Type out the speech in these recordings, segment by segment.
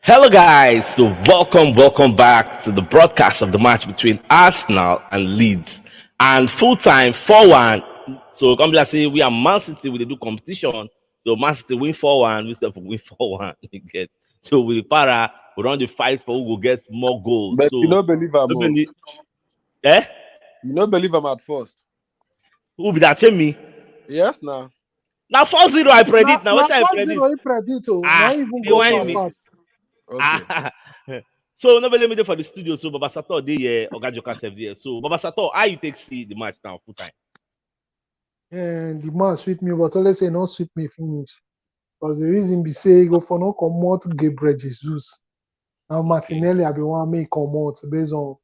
Hello, guys. So, welcome back to the broadcast of the match between Arsenal and Leeds. And full time 4-1. So, come let's say we are Man City, we dey do competition. So, Man City win 4-1, we still win 4-1. You get so with para, we run the fight for who will get more goals. But you So, don't believe I'm nobody, eh? you don't believe I'm at first. Who be that? Tell me. Yes, now. Now 4-0, I na predict. Now, na what I four predict? zero he predict o na Ah, even they go want far Okay, me. pass. okay. Ah, so nobody made it for the studio. So Baba Sato dey here, Oga Joka sef there. So Baba Sato, how you take see the match now full time? And the man sweet me but always say no sweet me finish because the reason be say he go for no comot Gabriel Jesus. Now Okay. Martinelli I be wan make comot based on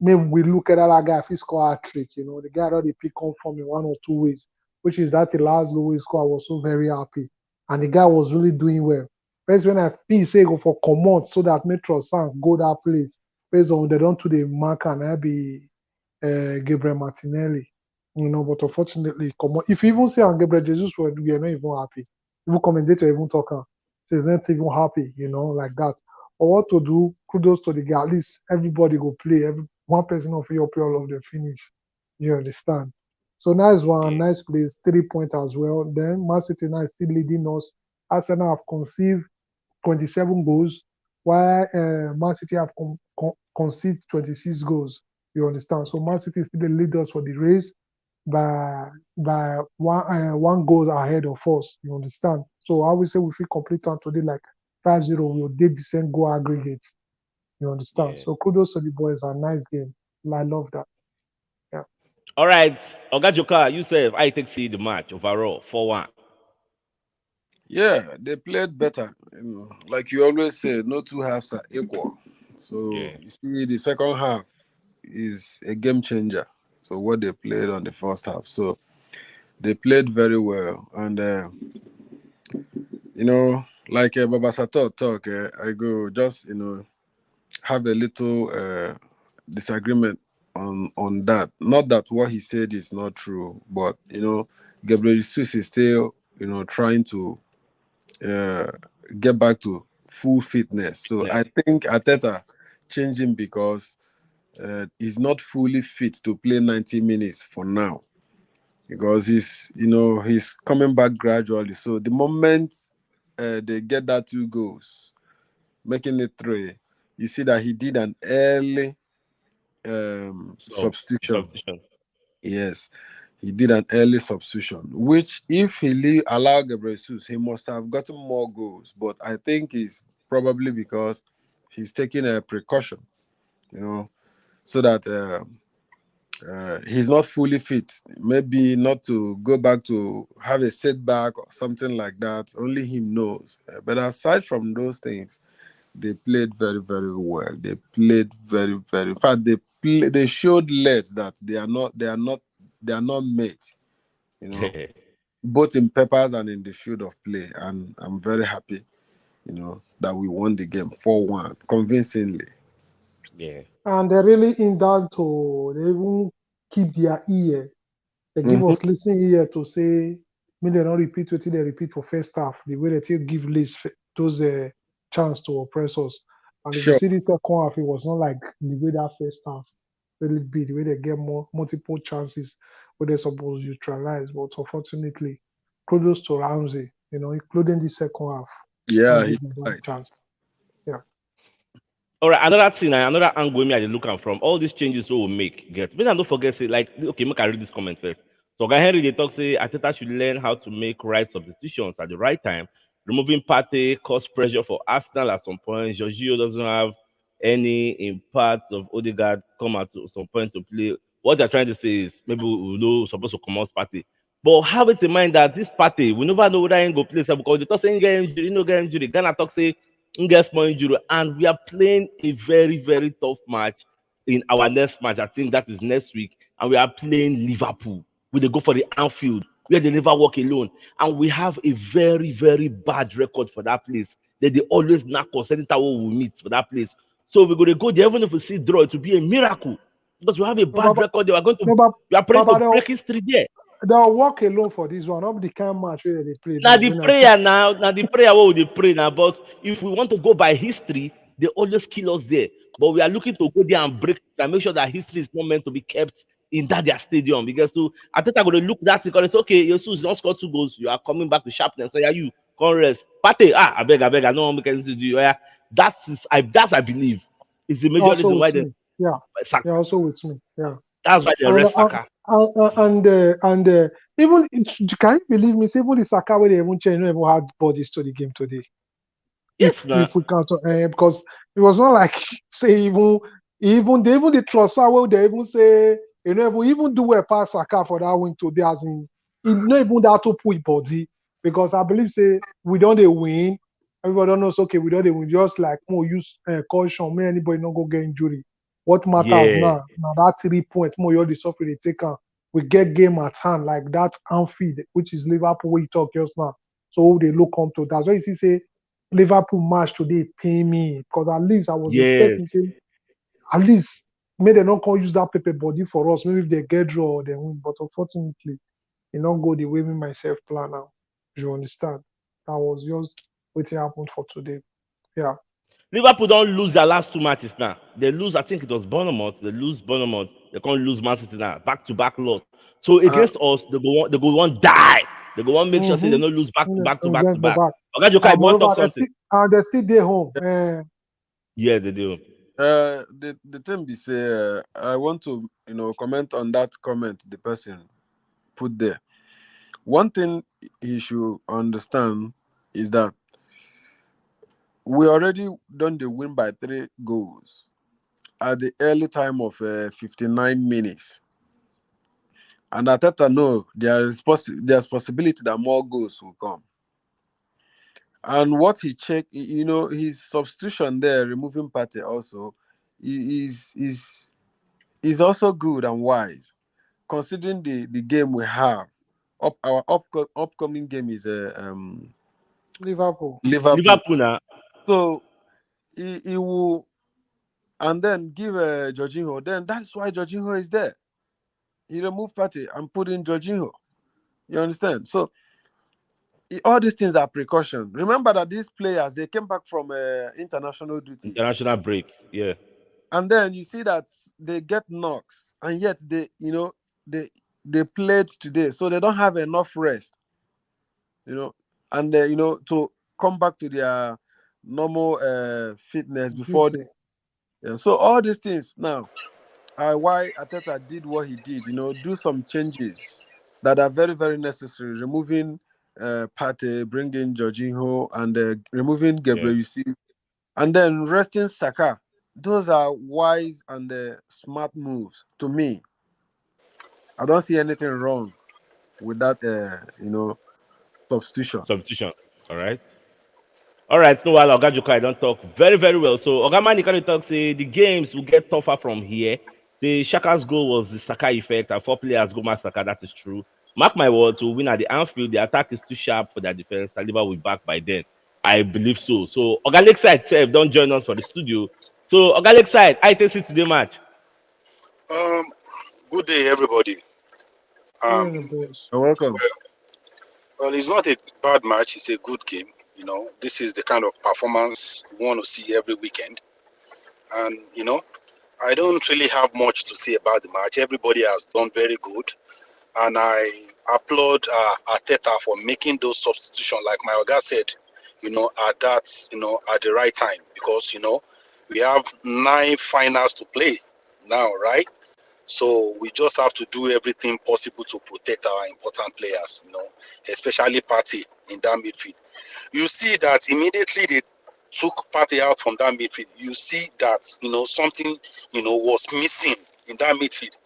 maybe we look at that guy fit score hat-trick. The guy already pick come from in one or two ways, which is that the last goal he score I was so very happy. And the guy was really doing well. First when I feel say go for comot so that Metro San go that place based on they don't do the mark and I be Gabriel Martinelli. But unfortunately, come on. If you even say on Gabriel Jesus, we are not even happy. Even commentator even talking, so he's not even happy, like that. But what to do? Kudos to the guy. At least everybody go play. One person of your play all of the finish. You understand? So nice one, Yeah. nice place, 3 point as well. Then Man City now is still leading us. Arsenal have conceived 27 goals, while Man City have conceded 26 goals. You understand? So Man City still the leaders for the race by one goal ahead of us. You understand? So I would say we feel complete on today like 5-0. We'll did the same goal aggregates. You understand? Yeah. So kudos to the boys. A nice game. I love that. Yeah. All right, Oga Joka, you say how you take see the match overall 4-1. Yeah, they played better. Like you always say, no two halves are equal. So Yeah. you see, the second half is a game changer. So what they played on the first half. So they played very well, and like Baba Sato talk, I go just have a little disagreement on that. Not that what he said is not true, but Gabriel Jesus is still trying to uh, get back to full fitness. So Fitness. I think Ateta changed him because he's not fully fit to play 90 minutes for now, because he's coming back gradually. So the moment they get that two goals, making it three, you see that he did an early substitution. Substitution. Yes, he did an early substitution, which if he allowed Gabriel Jesus, he must have gotten more goals. But I think it's probably because he's taking a precaution, you know, so that he's not fully fit. Maybe not to go back to have a setback or something like that. Only him knows. But aside from those things, they played very, very well. They played very, very. In fact, they showed late that they are not mate. You know, both in peppers and in the field of play. And I'm very happy, that we won the game 4-1 convincingly. Yeah. And they really in that to they even keep their ear. They give Mhm. us listening ear to say, may they not repeat what they repeat for first half. The way they take give list those chance to oppress us. And if you Sure. see this second half, it was not like the way that first half really be. The way they get multiple chances where they're supposed to neutralize. But unfortunately, kudos to Ramsey, including the second half. Don't Yeah, he give them that tried. chance. Yeah. All right, another thing, another angle me I dey look am from all these changes we will make. Get, make I don't forget say like okay, make I read this comment first. So Oga Henry they talk say Ateta should learn how to make right substitutions at the right time. Removing Partey cause pressure for Arsenal at some point. Jorginho doesn't have any impact of Odegaard come at some point to play. What they're trying to say is maybe we know supposed to come out Partey. But have it in mind that this party, we never know whether he go play sef because they talk say he get injury, he no get injury. Ghana talk say he get small injury, and we are playing a very, very tough match in our next match. I think that is next week, and we are playing Liverpool. We dey go for the Anfield, where they never walk alone, and we have a very, very bad record for that place. They always knock us anytime we meet for that place. So we're going to go there, even if we see draw, it will be a miracle because we have a No, bad Baba, record. They are going to, no, Baba, we are praying to Baba, break history there. they'll walk alone for this one. Not the kind of match where they play Now now. the When I see prayer now the prayer what we dey pray now. But if we want to go by history, they always kill us there. But we are looking to go there and break and make sure that history is not meant to be kept in that their stadium. Because so I think I'm gonna look that because it's okay, Jesus don't score 2 goals, you are coming back to sharpness. So yeah, you come rest. Pate, I beg, I don't want to make anything to do. Yeah, that's I believe is the major also reason why with they me. Yeah, sack. yeah, also with me. Yeah. That's why they And rest Saka. even can you believe me? Say even the Saka where they even change, no even had bodies to the game today. Yes, now. If we count because it was not like say even the Trossard where they even say even do a pass Saka for that win today as in it not even that to put body because I believe say we don't they win. Everybody don't know so okay we don't they win just like more use caution may anybody not go get injury. What matters Yeah, now that 3 point more you the suffer they take on. We get game at hand like that Anfield which is Liverpool we talk just now. So they look on to that's why you see say Liverpool match today pay me because at least I was yes. expecting say at least may they not come use that paper body for us. Maybe if they get draw or they win. But unfortunately, it not go the way me myself plan now. You understand? That was just what happened for today. Yeah. Liverpool don't lose their last 2 matches now. They lose, I think it was Bournemouth. They lose Bournemouth. They can't lose Man City now. Back to back loss. So Uh, against us, they go one die. They go one make sure say they Mm-hmm. don't lose back to back to back to For back. back. Okay, Jokai, And you want to talk moreover, something? they still there home. Yeah, they do. the thing be say, I want to comment on that comment the person put there. One thing he should understand is that we already done the win by 3 goals at the early time of 59 minutes. And Ateta know there's possibility that more goals will come. And what he checked, his substitution there, removing Partey also, is also good and wise, considering the game we have. Our upcoming game is Liverpool. Liverpool. Liverpool now. So he will, and then give Jorginho. Then that's why Jorginho is there. He removed Partey and put in Jorginho. You understand? So all these things are precaution. Remember that these players they came back from international duties, International break. Yeah. and then you see that they get knocks, and yet they they played today, so they don't have enough rest. And to come back to their normal fitness before. Duty. Yeah, so all these things now are why Ateta did what he did. Do some changes that are very very necessary. Removing Partey, bringing Jorginho, and removing Yeah. Gabriel Yusuf, and then resting Saka. Those are wise and smart moves to me. I don't see anything wrong with that. Substitution. Substitution. All right. All right, no while Oga Jokai don't talk very, very well. So Oga Mani can talk say the games will get tougher from here. The Shaka's goal was the Saka effect, and 4 players go mark Saka. That is true. Mark my words, we'll win at the Anfield. The attack is too sharp for their defense. Saliba will be back by then. I believe so. So Oga Lakeside self don't join us for the studio. So Oga Lakeside, I take it today match. Um, Good day, everybody. Here Um, the boys. You're welcome. well, it's not a bad match. It's a good game. This is the kind of performance we want to see every weekend. And I don't really have much to say about the match. Everybody has done very good, and I applaud Arteta for making those substitutions, like my guy said. At the right time, because we have 9 finals to play now, right? So we just have to do everything possible to protect our important players, especially Partey in that midfield. You see that immediately they took Partey out from that midfield. You see that something was missing in that midfield.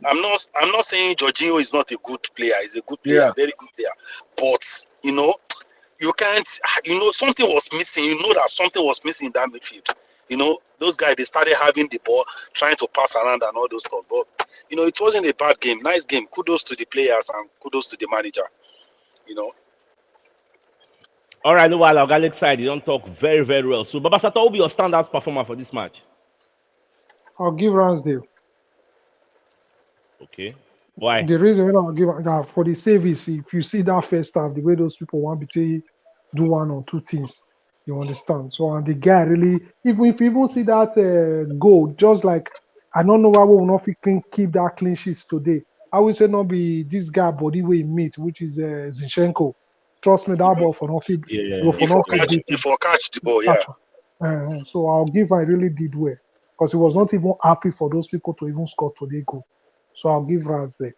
I'm not saying Jorginho is not a good player. He's a good player, Yeah. very good player. But you can't. Something was missing. You know that something was missing in that midfield. Those guys, they started having the ball, trying to pass around and all those stuff. But it wasn't a bad game. Nice game. Kudos to the players and kudos to the manager. You know. All right, no while Oga Lakeside, you don't talk very, very well. So Baba Sata will be your standout performer for this match. I'll give Ramsdale. Okay. Why? The reason when I'll give that for the save is if you see that first half, the way those people want to do one or two things, you understand. So and the guy really, even if you even see that goal, just like I don't know why we will not keep that clean sheets today. I will say not be this guy body we meet, which is Zinchenko. Trust me, that ball for not fit, Yeah, for not fit beat him. If I catch the ball, yeah. Catch am. So I'll give I really did well because he was not even happy for those people to even score today goal. So I'll give Rams there.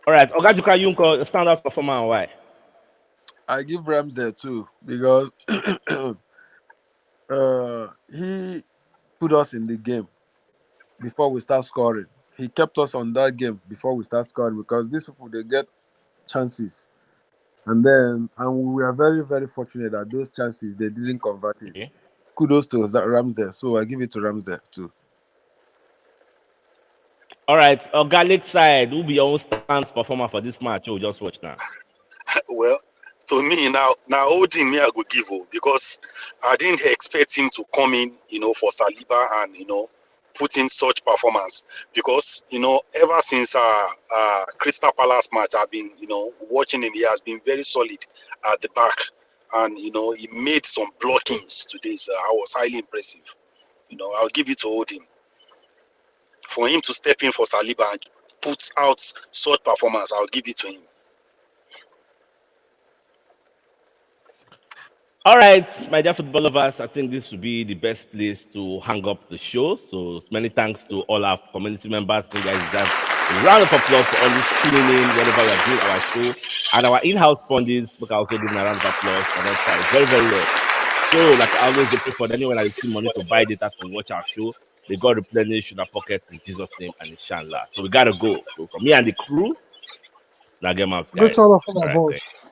All right, Ogajuka Yunko, standout performer and why? I give Rams there too because he put us in the game before we start scoring. He kept us on that game before we start scoring because these people they get chances, and we are very very fortunate that those chances they didn't convert it. Okay. Kudos to Rams there, so I give it to Rams there too. All right, Oga side, who be your own stands performer for this match? Oh, just watch now. Well, to me now holding me I go give because I didn't expect him to come in, for Saliba and put in such performance because ever since Crystal Palace match I've been watching him. He has been very solid at the back, and he made some blockings today. So I was highly impressive. I'll give it to Odin for him to step in for Saliba and put out such performance. I'll give it to him. All right, my dear football lovers, I think this would be the best place to hang up the show. So many thanks to all our community members. You guys deserve a round of applause for always tuning in whenever we are doing our show. And our in-house pundits, we can also give them a round of applause for them try very, very well. So, like I always pray for anyone that receive money to buy data to watch our show, they got replenished in our pockets in Jesus' name and inshallah. So we gotta go. So from me and the crew, now get my Great guys. all of my All right, boss. thanks.